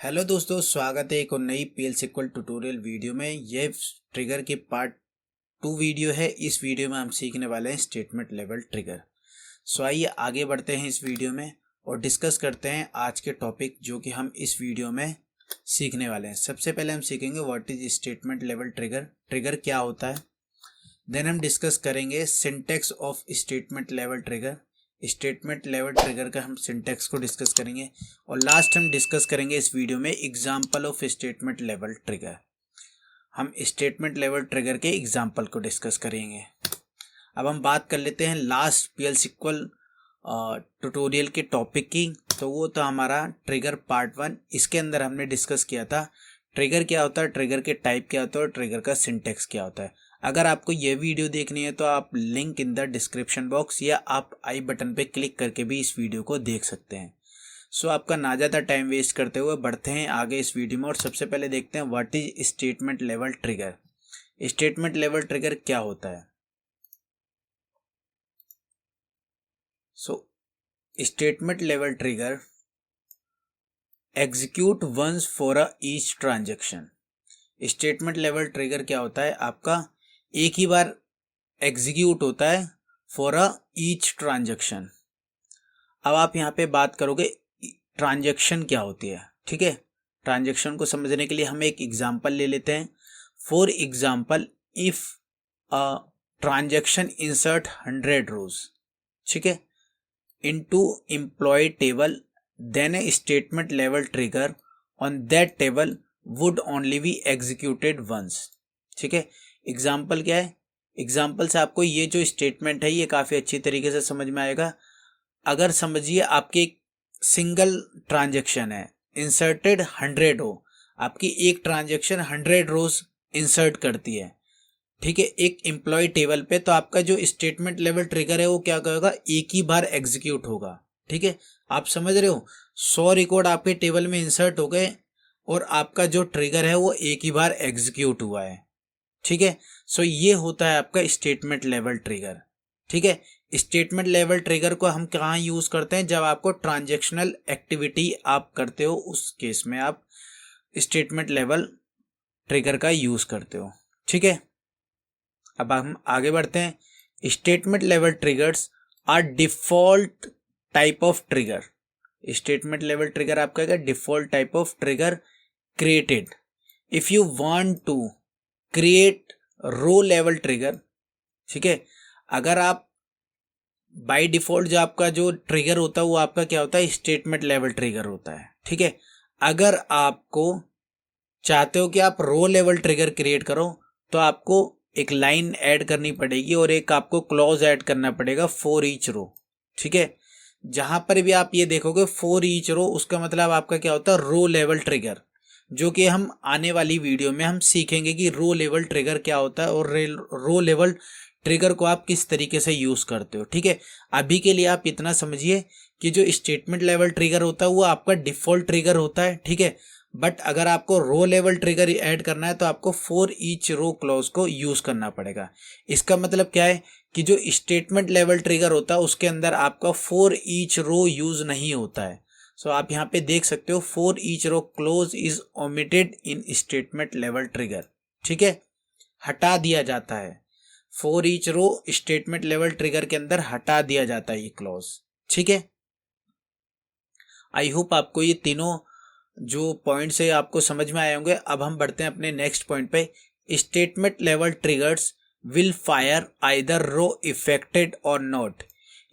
Hello दोस्तों, स्वागत है एक और नई पीएल सिक्वल ट्यूटोरियल वीडियो में। ये ट्रिगर के पार्ट 2 वीडियो है। इस वीडियो में हम सीखने वाले हैं स्टेटमेंट लेवल ट्रिगर। सो आइए आगे बढ़ते हैं इस वीडियो में और डिस्कस करते हैं आज के टॉपिक जो कि हम इस वीडियो में सीखने वाले हैं। सबसे पहले हम सीखेंगे what is statement level trigger, trigger क्या होता है। देन हम डिस्कस करेंगे syntax of statement level trigger, statement level trigger का हम सिंटैक्स को डिस्कस करेंगे और लास्ट हम डिस्कस करेंगे इस वीडियो में example of statement level trigger. हम स्टेटमेंट लेवल ट्रिगर के एग्जांपल को डिस्कस करेंगे। अब हम बात कर लेते हैं लास्ट पीएल सिक्वल ट्यूटोरियल के टॉपिक की। तो वो था हमारा ट्रिगर पार्ट 1। इसके अंदर हमने डिस्कस किया था ट्रिगर क्या होता है, ट्रिगर के टाइप क्या होता है और ट्रिगर का सिंटैक्स क्या होता है। अगर आपको ये वीडियो देखनी है तो आप link in the description box या आप आई बटन पे क्लिक करके भी इस वीडियो को देख सकते हैं। सो आपका ना ज़्यादा टाइम वेस्ट करते हुए बढ़ते हैं आगे इस वीडियो में और सबसे पहले देखते हैं what is statement level trigger. Statement level trigger क्या होता है। So statement level trigger execute once for a each transaction. Statement level trigger क्या होता है, आपका एक ही बार एग्जीक्यूट होता है फॉर अ ईच ट्रांजेक्शन। अब आप यहाँ पे बात करोगे ट्रांजेक्शन क्या होती है, ठीक है। ट्रांजेक्शन को समझने के लिए हम एक एग्जांपल ले लेते हैं। For example if a transaction insert 100 rows, ठीक है, into employ table, then a statement level trigger on that table would only be executed once. ठीक है, एग्जाम्पल क्या है, एग्जाम्पल से आपको ये जो स्टेटमेंट है ये काफ़ी अच्छी तरीके से समझ में आएगा। अगर समझिए आपकी एक सिंगल ट्रांजेक्शन है, इंसर्टेड 100 रो, आपकी एक ट्रांजेक्शन 100 रोज इंसर्ट करती है, ठीक है, एक एम्प्लॉय टेबल पे, तो आपका जो स्टेटमेंट लेवल ट्रिगर है वो क्या करेगा, एक ही बार एग्जीक्यूट होगा। ठीक है, आप समझ रहे हो, 100 रिकॉर्ड आपके टेबल में इंसर्ट हो गए और आपका जो ट्रिगर है वो एक ही बार एग्जीक्यूट हुआ है। ठीक है, सो ये होता है आपका स्टेटमेंट लेवल ट्रिगर। ठीक है, स्टेटमेंट लेवल ट्रिगर को हम कहाँ यूज करते हैं, जब आपको ट्रांजेक्शनल एक्टिविटी आप करते हो उस केस में आप स्टेटमेंट लेवल ट्रिगर का यूज करते हो। ठीक है, अब हम आगे बढ़ते हैं। Statement level triggers are default type of trigger. Statement level trigger आपका क्या, default type of trigger created if you want to create row level trigger. ठीक है, अगर आप बाय डिफॉल्ट जो आपका जो ट्रिगर होता है वो आपका क्या होता है, स्टेटमेंट लेवल ट्रिगर होता है। ठीक है, अगर आपको चाहते हो कि आप रो लेवल ट्रिगर क्रिएट करो तो आपको एक लाइन ऐड करनी पड़ेगी और एक आपको क्लॉज ऐड करना पड़ेगा फॉर ईच रो। ठीक है, जहां पर भी आप ये देखोगे फॉर ईच रो, उसका मतलब आपका क्या होता है, रो लेवल ट्रिगर, जो कि हम आने वाली वीडियो में हम सीखेंगे कि रो लेवल ट्रिगर क्या होता है और रो लेवल ट्रिगर को आप किस तरीके से यूज करते हो। ठीक है, अभी के लिए आप इतना समझिए कि जो स्टेटमेंट लेवल ट्रिगर होता है वो आपका डिफॉल्ट ट्रिगर होता है। ठीक है, बट अगर आपको रो लेवल ट्रिगर ऐड करना है तो आपको फॉर ईच रो क्लॉज को यूज करना पड़ेगा। इसका मतलब क्या है कि जो स्टेटमेंट लेवल ट्रिगर होता है उसके अंदर आपका फॉर ईच रो यूज नहीं होता है। सो आप यहाँ पे देख सकते हो for each row clause is omitted in statement level trigger. ठीक है, हटा दिया जाता है, for each row statement level trigger के अंदर हटा दिया जाता है ये क्लॉज। ठीक है, आई होप आपको ये तीनों जो पॉइंट्स है आपको समझ में आए होंगे। अब हम बढ़ते हैं अपने नेक्स्ट पॉइंट पे। Statement level triggers will fire either row affected और नॉट।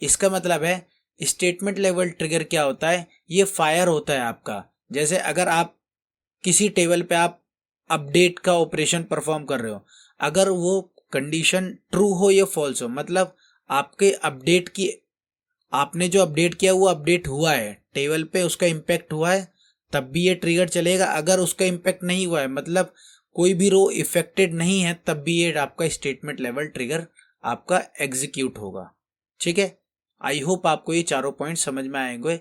इसका मतलब है स्टेटमेंट लेवल ट्रिगर क्या होता है, ये फायर होता है आपका। जैसे अगर आप किसी टेबल पे आप अपडेट का ऑपरेशन परफॉर्म कर रहे हो, अगर वो कंडीशन ट्रू हो या फॉल्स हो, मतलब आपके अपडेट की, आपने जो अपडेट किया वो अपडेट हुआ है टेबल पे, उसका इम्पैक्ट हुआ है, तब भी ये ट्रिगर चलेगा। अगर उसका इम्पैक्ट नहीं हुआ है, मतलब कोई भी रो इफेक्टेड नहीं है, तब भी ये आपका स्टेटमेंट लेवल ट्रिगर आपका एग्जीक्यूट होगा। ठीक है, आई होप आपको ये चारों पॉइंट समझ में आएंगे।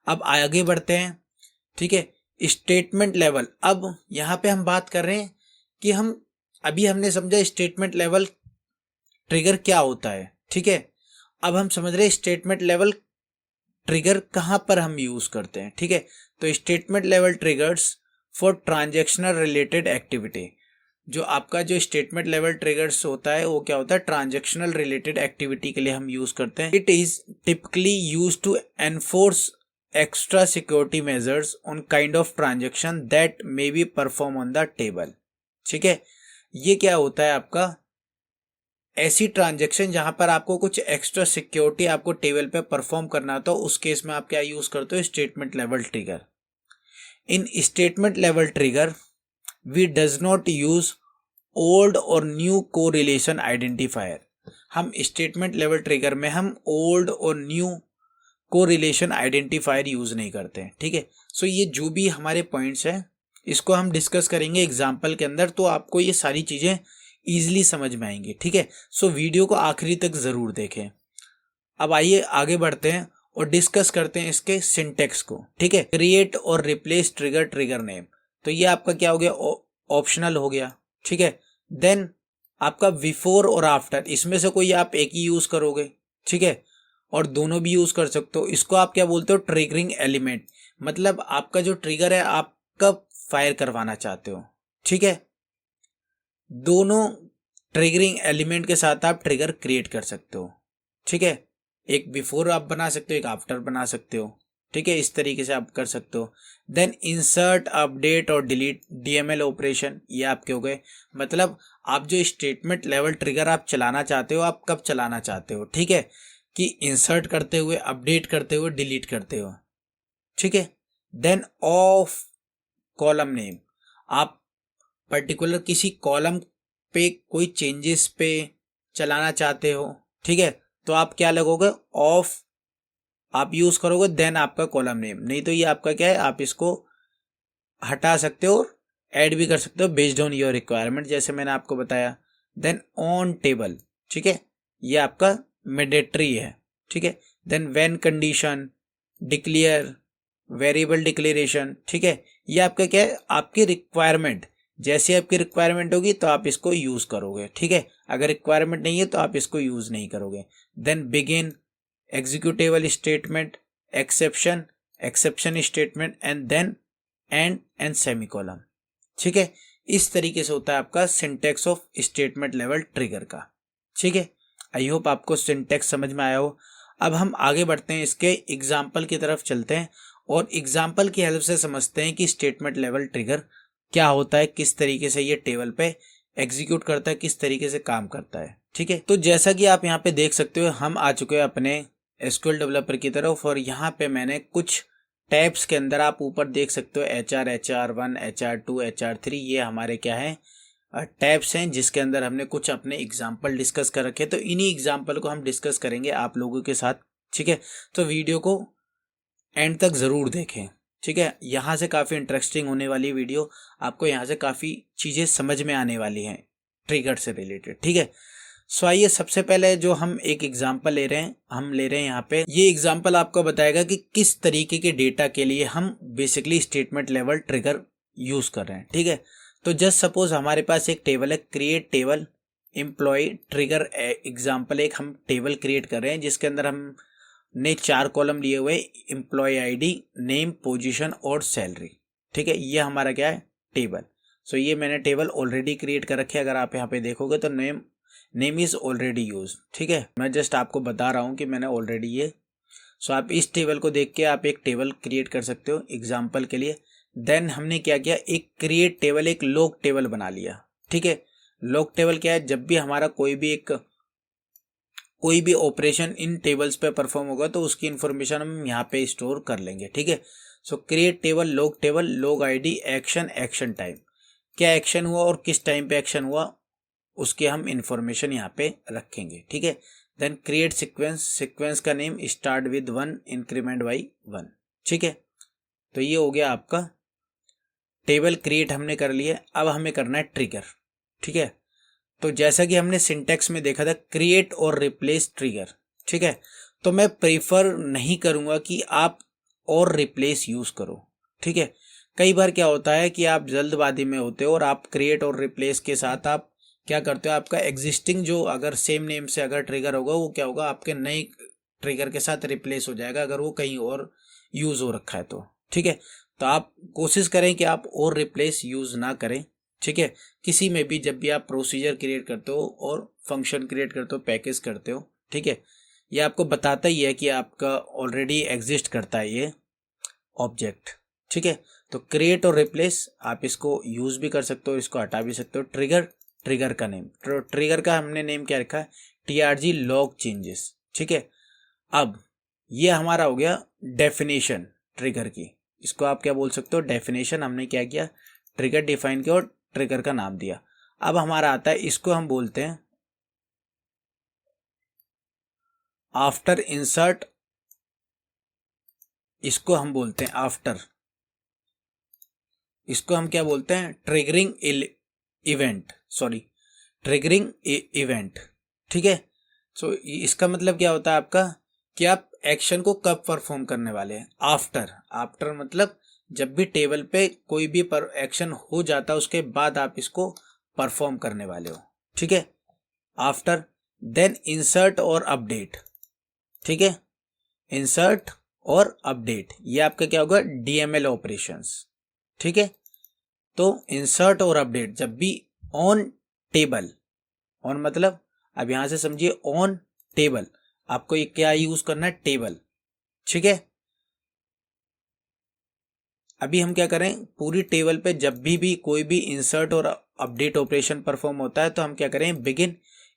अब आगे बढ़ते हैं। ठीक है, स्टेटमेंट लेवल, अब यहाँ पे हम बात कर रहे हैं कि हम अभी हमने समझा स्टेटमेंट लेवल ट्रिगर क्या होता है। ठीक है, अब हम समझ रहे हैं स्टेटमेंट लेवल ट्रिगर कहाँ पर हम यूज करते हैं, ठीक है। तो statement level triggers for transactional related activity, जो आपका जो स्टेटमेंट लेवल ट्रिगर्स होता है वो क्या होता है, ट्रांजेक्शनल रिलेटेड एक्टिविटी के लिए हम यूज करते हैं। It is typically use to enforce extra security measures on kind of transaction that may be perform on the table, ठीक है। ये क्या होता है आपका, ऐसी ट्रांजेक्शन जहां पर आपको कुछ एक्स्ट्रा सिक्योरिटी आपको टेबल पे परफॉर्म करना था, उस केस में आप क्या यूज करते हो, statement level trigger. In statement level trigger we does not use old और न्यू कोरिलेशन आइडेंटिफायर। हम स्टेटमेंट लेवल ट्रिगर में हम ओल्ड और न्यू कोरिलेशन आइडेंटिफायर यूज नहीं करते हैं, ठीक है। सो ये जो भी हमारे पॉइंट्स हैं इसको हम डिस्कस करेंगे एग्जाम्पल के अंदर, तो आपको ये सारी चीजें इजीली समझ में आएंगी, ठीक है। सो वीडियो को आखिरी तक जरूर देखें। अब आइए आगे बढ़ते हैं और डिस्कस करते हैं इसके सिंटेक्स को, ठीक है। क्रिएट और रिप्लेस ट्रिगर, ट्रिगर नेम, तो ये आपका क्या हो गया, ऑप्शनल हो गया, ठीक है। देन आपका बिफोर और आफ्टर, इसमें से कोई आप एक ही यूज करोगे, ठीक है, और दोनों भी यूज कर सकते हो। इसको आप क्या बोलते हो, ट्रिगरिंग एलिमेंट, मतलब आपका जो ट्रिगर है आप कब फायर करवाना चाहते हो, ठीक है। दोनों ट्रिगरिंग एलिमेंट के साथ आप ट्रिगर क्रिएट कर सकते हो, ठीक है। एक बिफोर आप बना सकते हो, एक आफ्टर बना सकते हो, ठीक है। इस तरीके से आप कर सकते हो। देन इंसर्ट, अपडेट और डिलीट, डीएमएल ऑपरेशन, ये आपके हो गए। मतलब आप जो स्टेटमेंट लेवल ट्रिगर आप चलाना चाहते हो, आप कब चलाना चाहते हो, ठीक है, कि इंसर्ट करते हुए, अपडेट करते हुए, डिलीट करते हुए, ठीक है। देन ऑफ कॉलम नेम, आप पर्टिकुलर किसी कॉलम पे कोई चेंजेस पे चलाना चाहते हो, ठीक है, तो आप क्या लगोगे, ऑफ आप यूज करोगे, देन आपका कॉलम नेम। नहीं तो ये आपका क्या है, आप इसको हटा सकते हो और ऐड भी कर सकते हो बेस्ड ऑन योर रिक्वायरमेंट, जैसे मैंने आपको बताया। देन ऑन टेबल, ठीक है, ये आपका मैंडेटरी है, ठीक है। Then when condition, declare, variable declaration, ठीक है, ये आपका क्या है, आपकी रिक्वायरमेंट, जैसे आपकी रिक्वायरमेंट होगी तो आप इसको यूज करोगे, ठीक है। अगर रिक्वायरमेंट नहीं है तो आप इसको यूज नहीं करोगे। Then begin, executable statement, exception, exception statement, end then end semicolon, ठीक है। इस तरीके से होता है आपका syntax of statement level trigger का, ठीक है। आई होप आपको सिंटेक्स समझ में आया हो। अब हम आगे बढ़ते हैं, इसके एग्जाम्पल की तरफ चलते हैं और एग्जाम्पल की हेल्प से समझते हैं कि स्टेटमेंट लेवल ट्रिगर क्या होता है, किस तरीके से ये टेबल पे एग्जीक्यूट करता है, किस तरीके से काम करता है, ठीक है। तो जैसा कि आप यहाँ पे देख सकते हो, हम आ चुके हैं अपने एसक्यूएल डेवलपर की तरफ और यहाँ पे मैंने कुछ टैब्स के अंदर, आप ऊपर देख सकते हो HR, HR1, HR2, HR3, ये हमारे क्या है, टैब्स हैं जिसके अंदर हमने कुछ अपने एग्जाम्पल डिस्कस कर रखे। तो इन्हीं एग्जाम्पल को हम डिस्कस करेंगे आप लोगों के साथ, ठीक है। तो वीडियो को एंड तक ज़रूर देखें, ठीक है। यहाँ से काफ़ी इंटरेस्टिंग होने वाली वीडियो, आपको यहाँ से काफ़ी चीज़ें समझ में आने वाली हैं ट्रिगर से रिलेटेड, ठीक है। सो आइए सबसे पहले जो हम एक एग्जांपल ले रहे हैं, हम ले रहे हैं यहाँ पे, ये एग्जांपल आपको बताएगा कि किस तरीके के डेटा के लिए हम basically statement level trigger use कर रहे हैं, ठीक है। तो जस्ट सपोज हमारे पास एक टेबल है, create table employ trigger example, एक हम टेबल क्रिएट कर रहे हैं जिसके अंदर हम ने 4 कॉलम लिए हुए, एम्प्लॉय आईडी, नेम, पोजीशन और सैलरी, ठीक है। ये हमारा क्या है, टेबल। सो ये मैंने टेबल ऑलरेडी क्रिएट कर रखे, अगर आप यहाँ पे देखोगे तो नेम इज ऑलरेडी यूज, ठीक है। मैं जस्ट आपको बता रहा हूँ कि मैंने ऑलरेडी ये, सो आप इस टेबल को देख के आप एक टेबल क्रिएट कर सकते हो एग्जाम्पल के लिए। देन हमने क्या किया, एक क्रिएट टेबल, एक लॉग टेबल बना लिया, ठीक है। लॉग टेबल क्या है, जब भी हमारा कोई भी ऑपरेशन इन टेबल्स पे परफॉर्म होगा तो उसकी इंफॉर्मेशन हम यहाँ पे स्टोर कर लेंगे, ठीक है। सो create table, log ID, action, action time, क्या एक्शन हुआ और किस टाइम पे एक्शन हुआ उसके हम इंफॉर्मेशन यहाँ पे रखेंगे, ठीक है। देन क्रिएट सीक्वेंस, सीक्वेंस का name start with 1, increment by 1, ठीक है। तो ये हो गया आपका टेबल क्रिएट हमने कर लिया। अब हमें करना है ट्रिगर, ठीक है। तो जैसा कि हमने सिंटेक्स में देखा था, क्रिएट और रिप्लेस ट्रिगर, ठीक है। तो मैं प्रीफर नहीं करूंगा कि आप और रिप्लेस यूज करो, ठीक है। कई बार क्या होता है कि आप जल्दबाजी में होते हो और आप क्रिएट और रिप्लेस के साथ आप क्या करते हो, आपका एग्जिस्टिंग जो अगर सेम नेम से अगर ट्रिगर होगा वो क्या होगा, आपके नए ट्रिगर के साथ रिप्लेस हो जाएगा अगर वो कहीं और यूज़ हो रखा है तो। ठीक है, तो आप कोशिश करें कि आप और रिप्लेस यूज़ ना करें। ठीक है, किसी में भी जब भी आप प्रोसीजर क्रिएट करते हो और फंक्शन क्रिएट करते हो, पैकेज करते हो, ठीक है, ये आपको बताता ही है कि आपका ऑलरेडी एग्जिस्ट करता है ये ऑब्जेक्ट। ठीक है, तो क्रिएट और रिप्लेस आप इसको यूज़ भी कर सकते हो, इसको हटा भी सकते हो। ट्रिगर का नेम, ट्रिगर का हमने नेम क्या रखा है, TRG लॉग चेंजेस। ठीक है, अब ये हमारा हो गया डेफिनेशन ट्रिगर की। इसको आप क्या बोल सकते हो, डेफिनेशन। हमने क्या किया, ट्रिगर डिफाइन किया और ट्रिगर का नाम दिया। अब हमारा आता है, इसको हम बोलते हैं आफ्टर इंसर्ट, इसको हम बोलते हैं आफ्टर, इसको हम क्या बोलते हैं, triggering event, sorry triggering event. ठीक है, सो इसका मतलब क्या होता है आपका, कि आप एक्शन को कब परफॉर्म करने वाले हैं, आफ्टर मतलब जब भी टेबल पे कोई भी एक्शन हो जाता है उसके बाद आप इसको परफॉर्म करने वाले हो। ठीक है, आफ्टर, देन इंसर्ट और अपडेट। ठीक है, इंसर्ट और अपडेट ये आपका क्या होगा, DML ऑपरेशंस। ठीक है, तो इंसर्ट और अपडेट जब भी ऑन टेबल, ऑन मतलब अब यहां से समझिए ऑन टेबल, आपको ये क्या यूज करना है, टेबल। ठीक है, अभी हम क्या करें, पूरी टेबल पे जब भी कोई भी इंसर्ट और अपडेट ऑपरेशन परफॉर्म होता है तो हम क्या करें, begin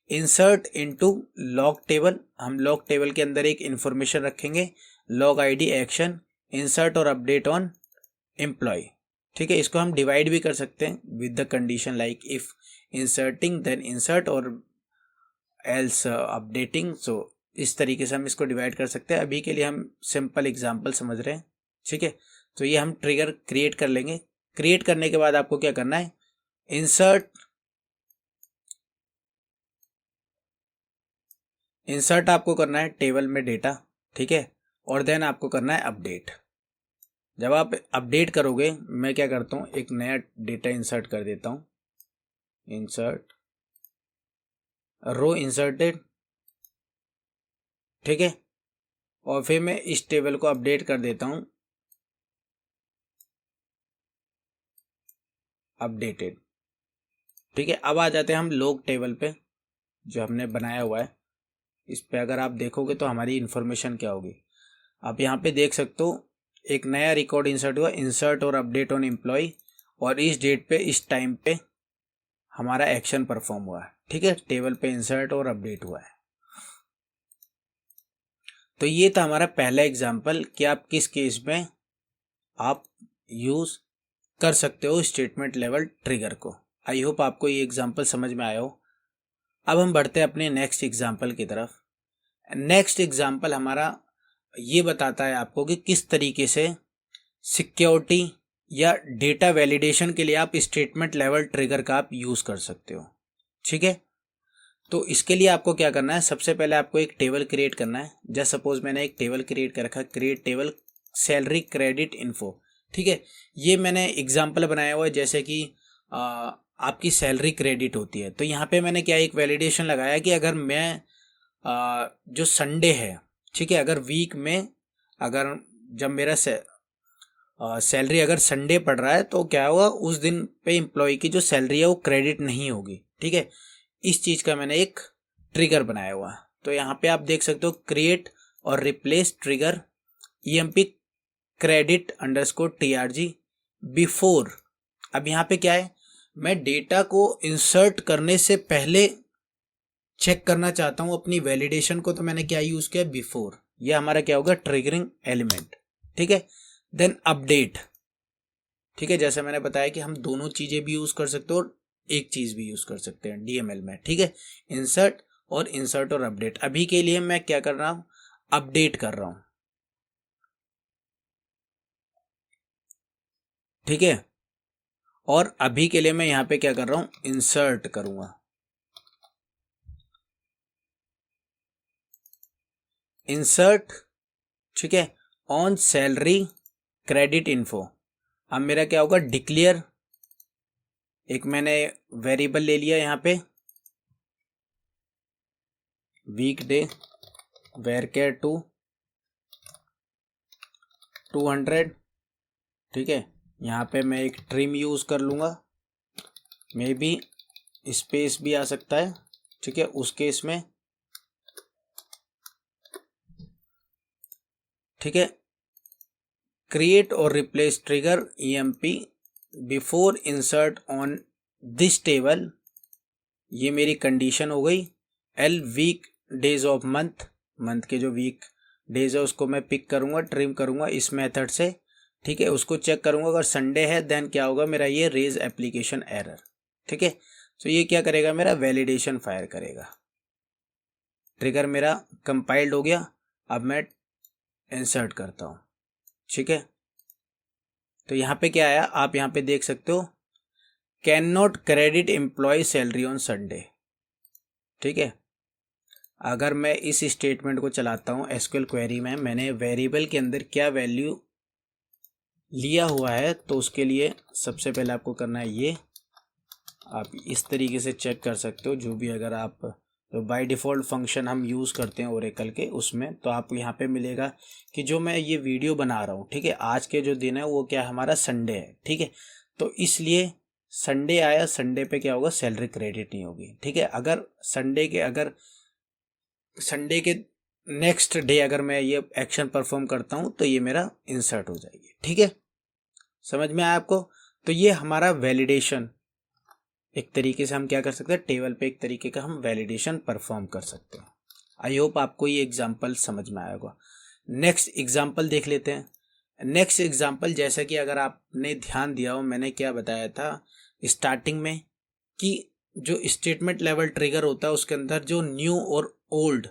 insert into log table. हम लॉग टेबल के अंदर एक इंफॉर्मेशन रखेंगे, लॉग ID एक्शन इंसर्ट और अपडेट ऑन एम्प्लॉय। ठीक है, इसको हम डिवाइड भी कर सकते हैं with the condition like if inserting then insert और एल्स अपडेटिंग। सो इस तरीके से हम इसको डिवाइड कर सकते हैं। अभी के लिए हम सिंपल एग्जांपल समझ रहे हैं। ठीक है, तो ये हम ट्रिगर क्रिएट कर लेंगे। क्रिएट करने के बाद आपको क्या करना है, इंसर्ट आपको करना है टेबल में डेटा। ठीक है, और देन आपको करना है अपडेट। जब आप अपडेट करोगे, मैं क्या करता हूँ, एक नया डेटा इंसर्ट कर देता हूँ, इंसर्ट रो इंसर्टेड। ठीक है, और फिर मैं इस टेबल को अपडेट कर देता हूँ, अपडेटेड। ठीक है, अब आ जाते हैं हम लॉग टेबल पे जो हमने बनाया हुआ है। इस पे अगर आप देखोगे तो हमारी इन्फॉर्मेशन क्या होगी, आप यहाँ पे देख सकते हो, एक नया रिकॉर्ड इंसर्ट हुआ, इंसर्ट और अपडेट ऑन एम्प्लॉय, और इस डेट पे इस टाइम पे हमारा एक्शन परफॉर्म हुआ है। ठीक है, टेबल पे इंसर्ट और अपडेट हुआ है। तो ये था हमारा पहला एग्जाम्पल कि आप किस केस में आप यूज कर सकते हो स्टेटमेंट लेवल ट्रिगर को। आई होप आपको ये एग्जाम्पल समझ में आया हो। अब हम बढ़ते हैं अपने नेक्स्ट एग्जाम्पल की तरफ। नेक्स्ट एग्जाम्पल हमारा ये बताता है आपको कि किस तरीके से सिक्योरिटी या डेटा वैलिडेशन के लिए आप स्टेटमेंट लेवल ट्रिगर का आप यूज कर सकते हो। ठीक है, तो इसके लिए आपको क्या करना है, सबसे पहले आपको एक टेबल क्रिएट करना है। जस्ट सपोज मैंने एक टेबल क्रिएट कर रखा है, create table salary credit info. ठीक है, ये मैंने एग्जाम्पल बनाया हुआ है, जैसे कि आपकी सैलरी क्रेडिट होती है। तो यहाँ पे मैंने क्या एक वैलिडेशन लगाया कि अगर मैं जो संडे है, ठीक है, अगर वीक में अगर जब मेरा सैलरी अगर संडे पड़ रहा है तो क्या होगा, उस दिन पे एम्प्लॉय की जो सैलरी है वो क्रेडिट नहीं होगी। ठीक है, इस चीज का मैंने एक ट्रिगर बनाया हुआ। तो यहाँ पे आप देख सकते हो, क्रिएट और replace trigger EMP credit underscore TRG before. अब यहाँ पे क्या है, मैं डेटा को इंसर्ट करने से पहले चेक करना चाहता हूँ अपनी वैलिडेशन को, तो मैंने क्या यूज किया, बिफोर। ये हमारा क्या होगा, ट्रिगरिंग एलिमेंट। ठीक है, देन अपडेट। ठीक है, जैसे मैंने बताया कि हम दोनों चीजें भी यूज कर सकते हो और एक चीज भी यूज कर सकते हैं DML में। ठीक है, इंसर्ट और अपडेट। अभी के लिए मैं क्या कर रहा हूं, अपडेट कर रहा हूं। ठीक है, और अभी के लिए मैं यहां पे क्या कर रहा हूं, इंसर्ट करूंगा। इंसर्ट, ठीक है, ऑन सैलरी क्रेडिट इन्फो। अब मेरा क्या होगा, डिक्लेयर, एक मैंने वेरिएबल ले लिया यहाँ पे, वीकडे varchar to 200, ठीक है। यहाँ पे मैं एक ट्रिम यूज़ कर लूँगा, मे बी स्पेस भी आ सकता है, ठीक है। उस केस में, ठीक है, क्रिएट और replace trigger EMP before insert on this table, ये मेरी कंडीशन हो गई। L week days of month के जो वीक डेज है उसको मैं पिक करूँगा, ट्रिम करूँगा इस मेथड से, ठीक है। उसको चेक करूँगा, अगर संडे है देन क्या होगा मेरा, ये रेज एप्लीकेशन एरर, ठीक है। तो ये क्या करेगा, मेरा वैलिडेशन फायर करेगा। ट्रिगर मेरा कंपाइल्ड हो गया, अब मैं इंसर्ट करता हूँ, ठीक है। तो यहाँ पे क्या आया, आप यहाँ पे देख सकते हो, can not credit employ salary on Sunday, ठीक है। अगर मैं इस स्टेटमेंट को चलाता हूँ SQL क्वेरी में, मैंने वेरिएबल के अंदर क्या वैल्यू लिया हुआ है, तो उसके लिए सबसे पहले आपको करना है ये, आप इस तरीके से चेक कर सकते हो जो भी, अगर आप तो बाय डिफ़ॉल्ट फंक्शन हम यूज़ करते हैं ओरेकल के उसमें, तो आपको यहाँ पे मिलेगा कि जो मैं ये वीडियो बना रहा हूँ, ठीक है, आज के जो दिन है वो क्या है, हमारा संडे है, ठीक है। तो इसलिए संडे आया, संडे पे क्या होगा, सैलरी क्रेडिट नहीं होगी, ठीक है। अगर संडे के नेक्स्ट डे अगर मैं ये एक्शन परफॉर्म करता हूँ तो ये मेरा इंसर्ट हो जाएगी, ठीक है। समझ में आया आपको? तो ये हमारा वैलिडेशन, एक तरीके से हम क्या कर सकते हैं, टेबल पे एक तरीके का हम वैलिडेशन परफॉर्म कर सकते हैं। आई होप आपको ये एग्जांपल समझ में आया होगा। नेक्स्ट एग्जांपल देख लेते हैं। नेक्स्ट एग्जांपल, जैसा कि अगर आपने ध्यान दिया हो, मैंने क्या बताया था स्टार्टिंग में कि जो स्टेटमेंट लेवल ट्रिगर होता है उसके अंदर जो न्यू और ओल्ड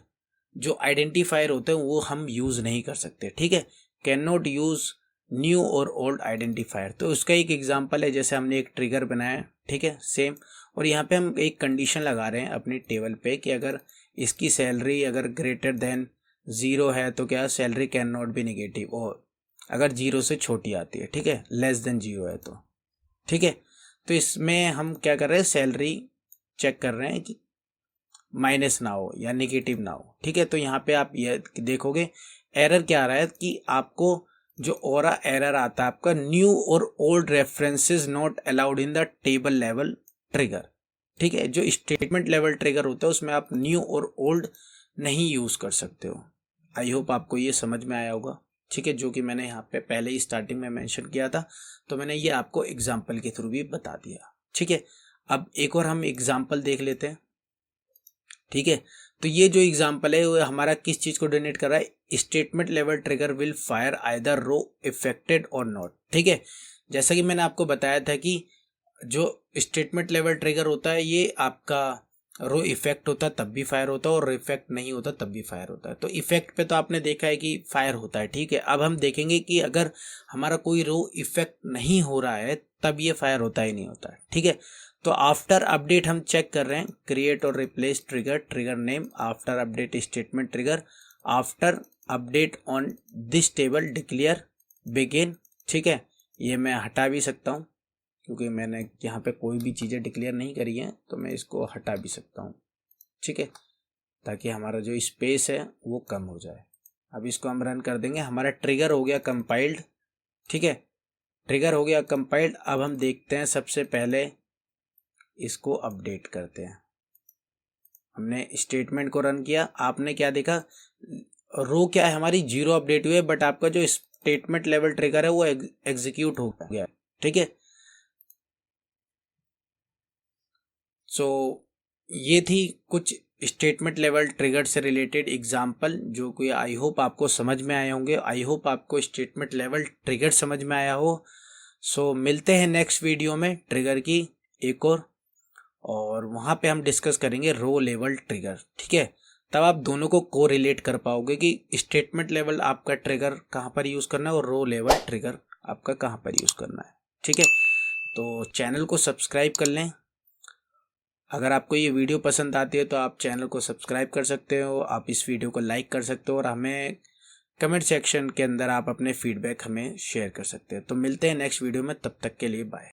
जो आइडेंटिफायर होते हैं वो हम यूज़ नहीं कर सकते, ठीक है। कैन नॉट यूज़ न्यू और ओल्ड आइडेंटिफायर। तो उसका एक एग्जांपल है, जैसे हमने एक ट्रिगर बनाया, ठीक है, सेम, और यहाँ पे हम एक कंडीशन लगा रहे हैं अपनी टेबल पे कि अगर इसकी सैलरी अगर ग्रेटर देन 0 है तो क्या salary can not be negative, और अगर 0 से छोटी आती है, ठीक है, लेस देन 0 है तो, ठीक है। तो इसमें हम क्या कर रहे हैं, सैलरी चेक कर रहे हैं कि माइनस ना हो या नेगेटिव ना हो, ठीक है। तो यहाँ पे आप ये देखोगे एरर क्या आ रहा है कि आपको जो ओरा एरर आता है आपका, न्यू और old references not allowed in the table level trigger, ठीक है। जो स्टेटमेंट लेवल ट्रिगर होता है उसमें आप न्यू और ओल्ड नहीं यूज कर सकते हो। आई होप आपको ये समझ में आया होगा, ठीक है, जो कि मैंने यहाँ पे पहले ही स्टार्टिंग में मेंशन किया था, तो मैंने ये आपको एग्जाम्पल के थ्रू भी बता दिया, ठीक है। अब एक और हम एग्जाम्पल देख लेते हैं, ठीक है। तो ये जो एग्जांपल है वो हमारा किस चीज को डोनेट कर रहा है, statement level trigger will fire either row affected और नॉट, ठीक है। जैसा कि मैंने आपको बताया था कि जो स्टेटमेंट लेवल ट्रिगर होता है ये आपका रो इफेक्ट होता है तब भी फायर होता है, और इफेक्ट नहीं होता तब भी फायर होता है। तो इफेक्ट पे तो आपने देखा है कि फायर होता है, ठीक है। अब हम देखेंगे कि अगर हमारा कोई रो इफेक्ट नहीं हो रहा है तब ये फायर होता ही नहीं होता है, ठीक है। तो आफ्टर अपडेट हम चेक कर रहे हैं, क्रिएट और replace trigger, trigger name, after update statement trigger, after update on this table declare begin, ठीक है। ये मैं हटा भी सकता हूँ क्योंकि मैंने यहाँ पे कोई भी चीज़ें डिक्लेयर नहीं करी हैं, तो मैं इसको हटा भी सकता हूँ, ठीक है, ताकि हमारा जो स्पेस है वो कम हो जाए। अब इसको हम रन कर देंगे, हमारा ट्रिगर हो गया कंपाइल्ड, ठीक है, ट्रिगर हो गया कंपाइल्ड। अब हम देखते हैं, सबसे पहले इसको अपडेट करते हैं। हमने स्टेटमेंट को रन किया, आपने क्या देखा, रो क्या है हमारी 0 अपडेट हुई है, बट आपका जो स्टेटमेंट लेवल ट्रिगर है वो एग्जीक्यूट हो गया, ठीक है। सो ये थी कुछ स्टेटमेंट लेवल ट्रिगर से रिलेटेड एग्जाम्पल, जो कि आई होप आपको समझ में आए होंगे। आई होप आपको स्टेटमेंट लेवल ट्रिगर समझ में आया हो। सो मिलते हैं नेक्स्ट वीडियो में ट्रिगर की एक और वहाँ पे हम डिस्कस करेंगे रो लेवल ट्रिगर, ठीक है। तब आप दोनों को को रिलेट कर पाओगे कि स्टेटमेंट लेवल आपका ट्रिगर कहाँ पर यूज़ करना है और रो लेवल ट्रिगर आपका कहाँ पर यूज़ करना है, ठीक है। तो चैनल को सब्सक्राइब कर लें। अगर आपको ये वीडियो पसंद आती है तो आप चैनल को सब्सक्राइब कर सकते हो, आप इस वीडियो को लाइक कर सकते हो, और हमें कमेंट सेक्शन के अंदर आप अपने फीडबैक हमें शेयर कर सकते हैं। तो मिलते हैं नेक्स्ट वीडियो में, तब तक के लिए बाय।